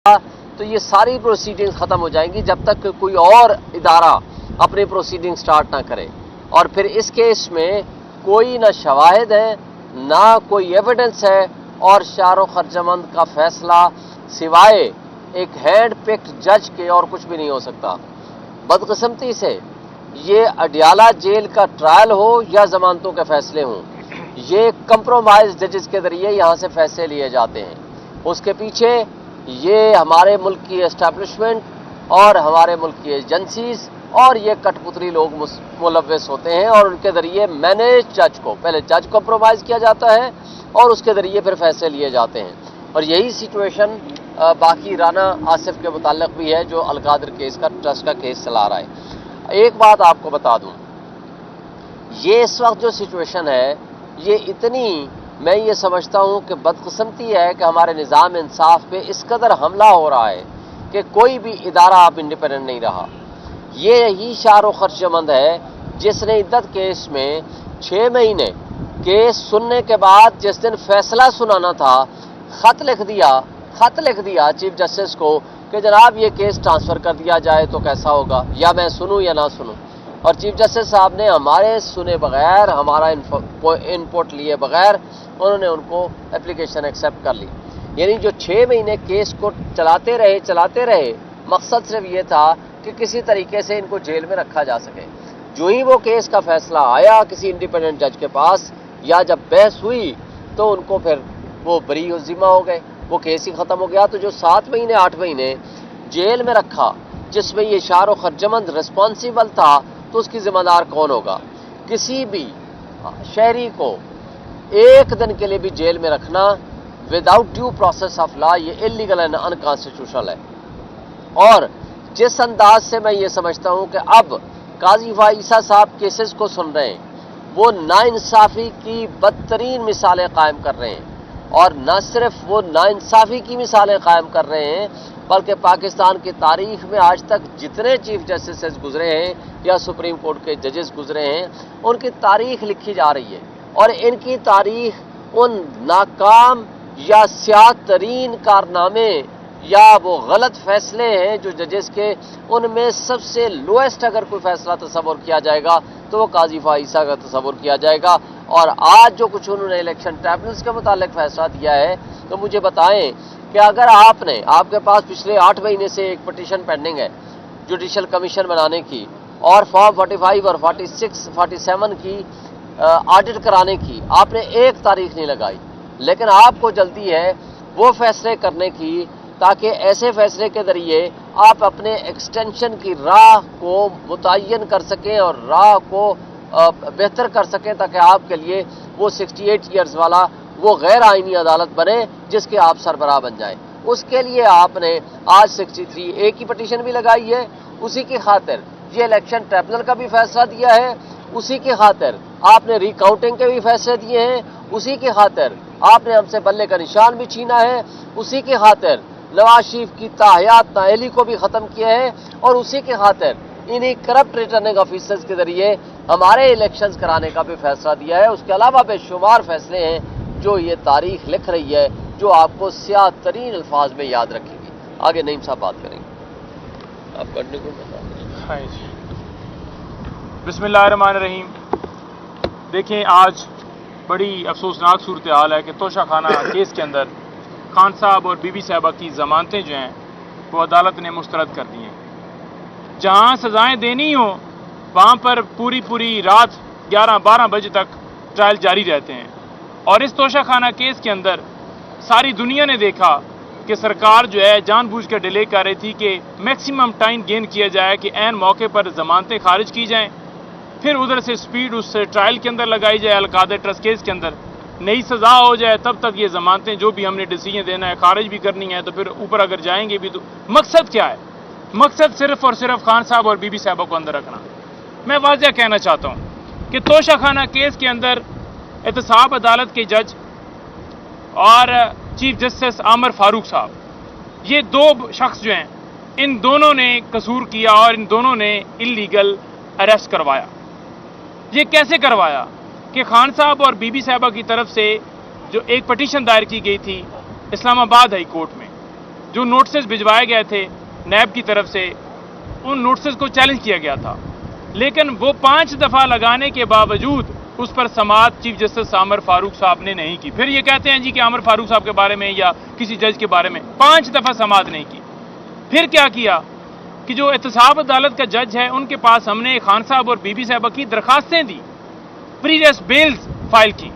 تو یہ ساری پروسیڈنگز ختم ہو جائیں گی جب تک کوئی اور ادارہ اپنی پروسیڈنگ سٹارٹ نہ کرے. اور پھر اس کیس میں کوئی نہ شواہد ہے نہ کوئی ایویڈنس ہے، اور شار و خرجمند کا فیصلہ سوائے ایک ہینڈ پکڈ جج کے اور کچھ بھی نہیں ہو سکتا. بدقسمتی سے یہ اڈیالہ جیل کا ٹرائل ہو یا ضمانتوں کے فیصلے ہوں، یہ کمپرومائز ججز کے ذریعے یہاں سے فیصلے لیے جاتے ہیں. اس کے پیچھے یہ ہمارے ملک کی اسٹیبلشمنٹ اور ہمارے ملک کی ایجنسیز اور یہ کٹ پتلی لوگ ملوث ہوتے ہیں، اور ان کے ذریعے مینیج جج کو، پہلے جج کمپرومائز کیا جاتا ہے اور اس کے ذریعے پھر فیصلے لیے جاتے ہیں. اور یہی سچویشن باقی رانا آصف کے متعلق بھی ہے جو القادر کیس کا ٹرسٹ کا کیس چلا رہا ہے. ایک بات آپ کو بتا دوں، یہ اس وقت جو سچویشن ہے یہ اتنی، میں یہ سمجھتا ہوں کہ بدقسمتی ہے کہ ہمارے نظام انصاف پہ اس قدر حملہ ہو رہا ہے کہ کوئی بھی ادارہ اب انڈیپینڈنٹ نہیں رہا. یہ ہی شار و خرچمند ہے جس نے عدت کیس میں 6 مہینے کیس سننے کے بعد جس دن فیصلہ سنانا تھا خط لکھ دیا چیف جسٹس کو کہ جناب یہ کیس ٹرانسفر کر دیا جائے تو کیسا ہوگا، یا میں سنوں یا نہ سنوں. اور چیف جسٹس صاحب نے ہمارے سنے بغیر، ہمارا انپوٹ لیے بغیر انہوں نے ان کو اپلیکیشن ایکسیپٹ کر لی. یعنی جو 6 مہینے کیس کو چلاتے رہے مقصد صرف یہ تھا کہ کسی طریقے سے ان کو جیل میں رکھا جا سکے. جو ہی وہ کیس کا فیصلہ آیا کسی انڈیپینڈنٹ جج کے پاس یا جب بحث ہوئی تو ان کو پھر وہ بری و ذمہ ہو گئے، وہ کیس ہی ختم ہو گیا. تو جو 7 مہینے 8 مہینے جیل میں رکھا جس میں یہ شار و خرجمند رسپانسیبل تھا، تو اس کی ذمہ دار کون ہوگا؟ کسی بھی شہری کو ایک دن کے لیے بھی جیل میں رکھنا without due process of law یہ انلیگل اینڈ انکانسٹیٹیوشنل ہے. اور جس انداز سے میں یہ سمجھتا ہوں کہ اب قاضی عیسیٰ صاحب کیسز کو سن رہے ہیں، وہ ناانصافی کی بدترین مثالیں قائم کر رہے ہیں. اور نہ صرف وہ ناانصافی کی مثالیں قائم کر رہے ہیں بلکہ پاکستان کی تاریخ میں آج تک جتنے چیف جسٹسز گزرے ہیں یا سپریم کورٹ کے ججز گزرے ہیں ان کی تاریخ لکھی جا رہی ہے. اور ان کی تاریخ ان ناکام یا سیاہ ترین کارنامے یا وہ غلط فیصلے ہیں جو ججز کے، ان میں سب سے لویسٹ اگر کوئی فیصلہ تصور کیا جائے گا تو وہ قاضی عیسیٰ کا تصور کیا جائے گا. اور آج جو کچھ انہوں نے الیکشن ٹریبونلز کے متعلق فیصلہ دیا ہے تو مجھے بتائیں کہ اگر آپ کے پاس پچھلے 8 مہینے سے ایک پٹیشن پینڈنگ ہے جوڈیشل کمیشن بنانے کی اور فارم 45 اور 46 47 کی آڈٹ کرانے کی، آپ نے ایک تاریخ نہیں لگائی، لیکن آپ کو جلدی ہے وہ فیصلے کرنے کی تاکہ ایسے فیصلے کے ذریعے آپ اپنے ایکسٹینشن کی راہ کو متعین کر سکیں اور راہ کو بہتر کر سکیں تاکہ آپ کے لیے وہ 68 ایئرز والا وہ غیر آئینی عدالت بنے جس کے آپ سربراہ بن جائیں. اس کے لیے آپ نے آج 63A کی پٹیشن بھی لگائی ہے. اسی کی خاطر یہ الیکشن ٹریبونل کا بھی فیصلہ دیا ہے، اسی کی خاطر آپ نے ریکاؤنٹنگ کے بھی فیصلے دیے ہیں، اسی کی خاطر آپ نے ہم سے بلے کا نشان بھی چھینا ہے، اسی کی خاطر نواز شریف کی تاحیات نااہلی کو بھی ختم کیا ہے، اور اسی کی خاطر انہی کرپٹ ریٹرننگ آفیسرز کے ذریعے ہمارے الیکشنز کرانے کا بھی فیصلہ دیا ہے. اس کے علاوہ بے شمار فیصلے ہیں جو یہ تاریخ لکھ رہی ہے جو آپ کو سیاہ ترین الفاظ میں یاد رکھیں گی. آگے نعیم صاحب بات کریں گے. آپ کرنے کو بسم اللہ الرحمن الرحیم. دیکھیں آج بڑی افسوسناک صورتحال ہے کہ توشہ خانہ کیس کے اندر خان صاحب اور بی بی صاحبہ کی ضمانتیں جو ہیں وہ عدالت نے مسترد کر دی ہیں. جہاں سزائیں دینی ہوں وہاں پر پوری رات 11-12 بجے تک ٹرائل جاری رہتے ہیں. اور اس توشہ خانہ کیس کے اندر ساری دنیا نے دیکھا کہ سرکار جو ہے جان بوجھ کر ڈیلے کر رہی تھی کہ میکسیمم ٹائم گین کیا جائے کہ عین موقع پر ضمانتیں خارج کی جائیں، پھر ادھر سے سپیڈ اس سے ٹرائل کے اندر لگائی جائے، القادر ٹرسٹ کیس کے اندر نئی سزا ہو جائے، تب تک یہ ضمانتیں جو بھی ہم نے ڈیسیجن دینا ہے خارج بھی کرنی ہے، تو پھر اوپر اگر جائیں گے بھی تو مقصد کیا ہے؟ مقصد صرف اور صرف خان صاحب اور بی بی صاحبہ کو اندر رکھنا. میں واضح کہنا چاہتا ہوں کہ توشہ خانہ کیس کے اندر احتساب عدالت کے جج اور چیف جسٹس عامر فاروق صاحب، یہ 2 شخص جو ہیں ان دونوں نے قصور کیا اور ان دونوں نے انلیگل اریسٹ کروایا. یہ کیسے کروایا کہ خان صاحب اور بی بی صاحبہ کی طرف سے جو ایک پٹیشن دائر کی گئی تھی اسلام آباد ہائی کورٹ میں، جو نوٹسز بھجوائے گئے تھے نیب کی طرف سے، ان نوٹسز کو چیلنج کیا گیا تھا، لیکن وہ 5 دفعہ لگانے کے باوجود اس پر سماعت چیف جسٹس عامر فاروق صاحب نے نہیں کی۔ پھر یہ کہتے ہیں جی کہ عامر فاروق صاحب کے بارے میں یا کسی جج کے بارے میں 5 دفعہ سماعت نہیں کی۔ پھر کیا کیا کہ جو احتساب عدالت کا جج ہے ان کے پاس ہم نے خان صاحب اور بی بی صاحبہ کی درخواستیں دی، پریویس بیلز فائل کی۔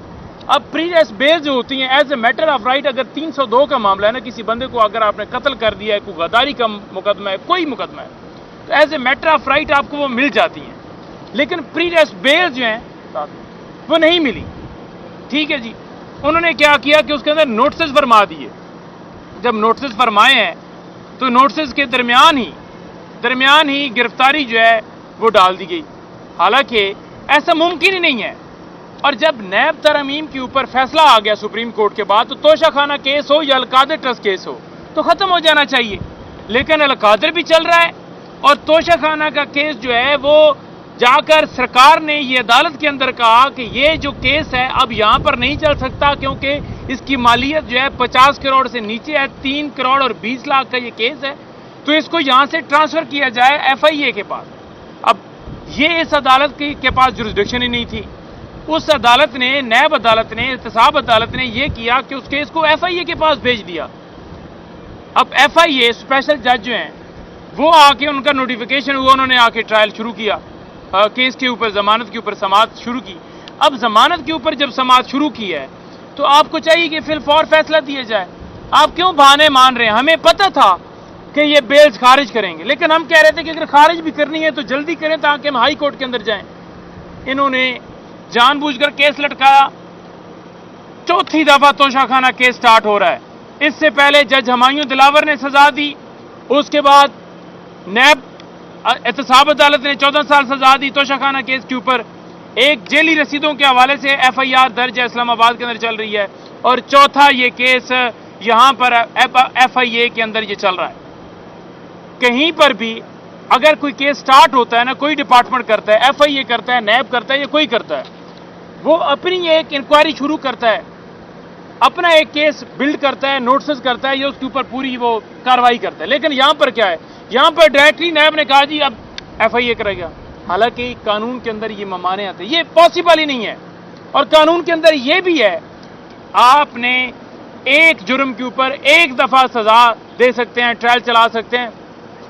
اب پریویس بیلز جو ہوتی ہیں as a matter of right, اگر 302 کا معاملہ ہے نا، کسی بندے کو اگر آپ نے قتل کر دیا ہے، کوئی غداری کا مقدمہ ہے، کوئی مقدمہ ہے، تو as a matter of right آپ کو وہ مل جاتی ہیں، لیکن پریویس بیلز جو ہیں وہ نہیں ملی۔ ٹھیک ہے جی، انہوں نے کیا کیا کہ اس کے اندر نوٹسز فرما دیے۔ جب نوٹسز فرمائے ہیں تو نوٹسز کے درمیان ہی گرفتاری جو ہے وہ ڈال دی گئی، حالانکہ ایسا ممکن ہی نہیں ہے۔ اور جب نیب ترمیم کے اوپر فیصلہ آ گیا سپریم کورٹ کے بعد، تو توشہ خانہ کیس ہو یا القادر ٹرسٹ کیس ہو تو ختم ہو جانا چاہیے، لیکن القادر بھی چل رہا ہے اور توشہ خانہ کا کیس جو ہے وہ جا کر سرکار نے یہ عدالت کے اندر کہا کہ یہ جو کیس ہے اب یہاں پر نہیں چل سکتا، کیونکہ اس کی مالیت جو ہے 50 کروڑ سے نیچے ہے، 3 کروڑ اور 20 لاکھ کا یہ کیس ہے، تو اس کو یہاں سے ٹرانسفر کیا جائے FIA کے پاس۔ اب یہ اس عدالت کے پاس جورسڈکشن ہی نہیں تھی، اس عدالت نے، نیب عدالت نے، احتساب عدالت نے یہ کیا کہ اس کیس کو FIA کے پاس بھیج دیا۔ اب FIA اسپیشل جج جو ہیں وہ آ کے، ان کا نوٹیفیکیشن ہوا، انہوں نے آ کے ٹرائل شروع کیا، کیس کے اوپر، ضمانت کے اوپر سماعت شروع کی۔ اب ضمانت کے اوپر جب سماعت شروع کی ہے تو آپ کو چاہیے کہ فی الفور فیصلہ دیا جائے۔ آپ کیوں بہانے مان رہے ہیں؟ ہمیں پتہ تھا کہ یہ بیلز خارج کریں گے، لیکن ہم کہہ رہے تھے کہ اگر خارج بھی کرنی ہے تو جلدی کریں تاکہ ہم ہائی کورٹ کے اندر جائیں۔ انہوں نے جان بوجھ کر کیس لٹکایا۔ 4تھی دفعہ توشہ خانہ کیس سٹارٹ ہو رہا ہے۔ اس سے پہلے جج ہمایوں دلاور نے سزا دی، اس کے بعد نیب احتساب عدالت نے 14 سال سزا دی توشہ خانہ کیس کے اوپر۔ ایک جیلی رسیدوں کے حوالے سے FIR درج ہے اسلام آباد کے اندر چل رہی ہے، اور چوتھا یہ کیس یہاں پر FIA کے اندر یہ چل رہا ہے۔ کہیں پر بھی اگر کوئی کیس سٹارٹ ہوتا ہے نا، کوئی ڈپارٹمنٹ کرتا ہے، FIA کرتا ہے، نیب کرتا ہے یا کوئی کرتا ہے، وہ اپنی ایک انکوائری شروع کرتا ہے، اپنا ایک کیس بلڈ کرتا ہے، نوٹسز کرتا ہے یا اس کے اوپر پوری وہ کاروائی کرتا ہے۔ لیکن یہاں پر کیا ہے؟ یہاں پر ڈائریکٹلی نیب نے کہا جی اب FIA کرے گا، حالانکہ قانون کے اندر یہ ممانعت ہے، یہ پاسبل ہی نہیں ہے۔ اور قانون کے اندر یہ بھی ہے آپ نے ایک جرم کے اوپر ایک دفعہ سزا دے سکتے ہیں، ٹرائل چلا سکتے ہیں،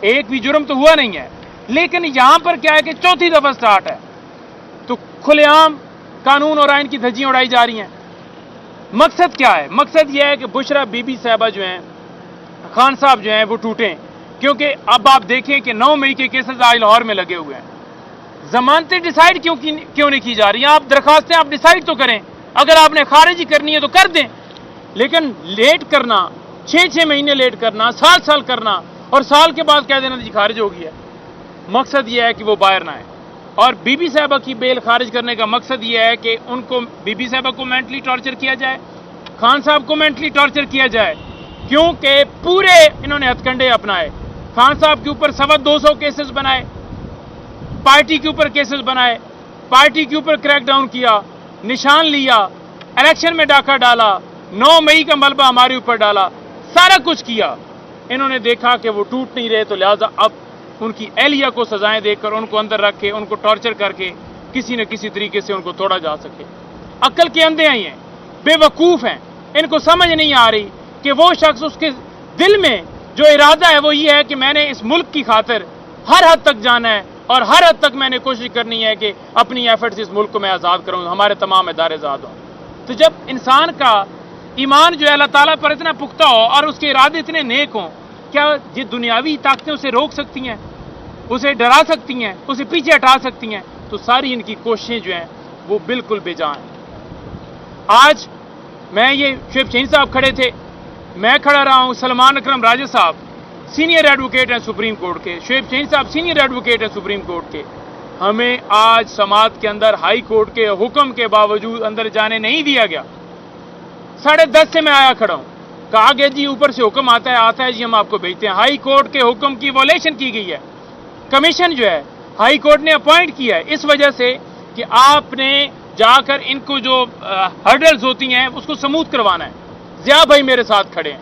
ایک بھی جرم تو ہوا نہیں ہے، لیکن یہاں پر کیا ہے کہ 4تھی دفعہ سٹارٹ ہے، تو کھلے عام قانون اور آئین کی دھجیاں اڑائی جا رہی ہیں۔ مقصد کیا ہے؟ مقصد یہ ہے کہ بشرا بی بی صاحبہ جو ہیں، خان صاحب جو ہیں، وہ ٹوٹیں، کیونکہ اب آپ دیکھیں کہ 9 مئی کے کیسز آج لاہور میں لگے ہوئے ہیں۔ ضمانتیں ڈیسائیڈ کیوں نہیں کی جا رہی ہیں؟ آپ درخواستیں آپ ڈیسائیڈ تو کریں، اگر آپ نے خارج ہی کرنی ہے تو کر دیں، لیکن لیٹ کرنا، 6 مہینے لیٹ کرنا، سال کرنا، اور سال کے بعد کہہ دینا جی خارج ہو گئی ہے، مقصد یہ ہے کہ وہ باہر نہ آئے۔ اور بی بی صاحبہ کی بیل خارج کرنے کا مقصد یہ ہے کہ ان کو، بی بی صاحبہ کو مینٹلی ٹارچر کیا جائے، خان صاحب کو مینٹلی ٹارچر کیا جائے، کیونکہ پورے انہوں نے ہتھ کنڈے اپنائے۔ خان صاحب کے اوپر 200 کیسز بنائے، پارٹی کے اوپر کیسز بنائے، پارٹی کے اوپر کریک ڈاؤن کیا، نشان لیا، الیکشن میں ڈاکہ ڈالا، 9 مئی کا ملبہ ہمارے اوپر ڈالا، سارا کچھ کیا۔ انہوں نے دیکھا کہ وہ ٹوٹ نہیں رہے، تو لہٰذا اب ان کی اہلیہ کو سزائیں دے کر، ان کو اندر رکھ کے، ان کو ٹارچر کر کے کسی نہ کسی طریقے سے ان کو توڑا جا سکے۔ عقل کے اندھے آئی ہیں، بے وقوف ہیں، ان کو سمجھ نہیں آ رہی کہ وہ شخص، اس کے دل میں جو ارادہ ہے وہ یہ ہے کہ میں نے اس ملک کی خاطر ہر حد تک جانا ہے، اور ہر حد تک میں نے کوشش کرنی ہے کہ اپنی ایفرٹ سے اس ملک کو میں آزاد کروں، ہمارے تمام ادارے آزاد ہوں۔ تو جب انسان کا ایمان جو ہے اللہ تعالیٰ پر اتنا پختہ ہو اور اس کے ارادے اتنے نیک ہوں، کیا یہ دنیاوی طاقتیں اسے روک سکتی ہیں، اسے ڈرا سکتی ہیں، اسے پیچھے ہٹا سکتی ہیں؟ تو ساری ان کی کوششیں جو ہیں وہ بالکل بے جان ہیں۔ آج میں، یہ شعیب شہین صاحب کھڑے تھے، میں کھڑا رہا ہوں، سلمان اکرم راجہ صاحب سینئر ایڈوکیٹ ہیں سپریم کورٹ کے، شعیب شہین صاحب سینئر ایڈوکیٹ ہیں سپریم کورٹ کے، ہمیں آج سماعت کے اندر ہائی کورٹ کے حکم کے باوجود اندر جانے نہیں دیا گیا۔ 10:30 سے میں آیا کھڑا ہوں، کہا گیا جی اوپر سے حکم آتا ہے جی ہم آپ کو بھیجتے ہیں۔ ہائی کورٹ کے حکم کی وائلیشن کی گئی ہے، کمیشن جو ہے ہائی کورٹ نے اپوائنٹ کیا ہے اس وجہ سے کہ آپ نے جا کر ان کو جو ہرڈلز ہوتی ہیں اس کو سموتھ کروانا ہے۔ ضیاء بھائی میرے ساتھ کھڑے ہیں،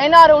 NRO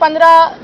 15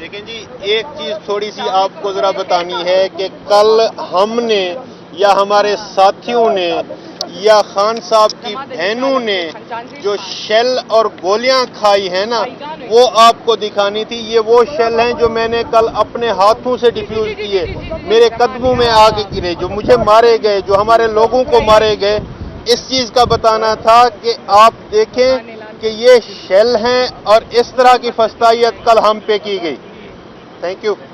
لیکن جی ایک چیز تھوڑی سی آپ کو ذرا بتانی ہے کہ کل ہم نے یا ہمارے ساتھیوں نے یا خان صاحب کی بہنوں نے جو شیل اور گولیاں کھائی ہیں نا وہ آپ کو دکھانی تھی. یہ وہ شیل ہیں جو میں نے کل اپنے ہاتھوں سے ڈیفیوز کیے, میرے قدموں میں آ کے گرے, جو مجھے مارے گئے, جو ہمارے لوگوں کو مارے گئے. اس چیز کا بتانا تھا کہ آپ دیکھیں کہ یہ شیل ہیں اور اس طرح کی فسطائیت کل ہم پہ کی گئی. Thank you.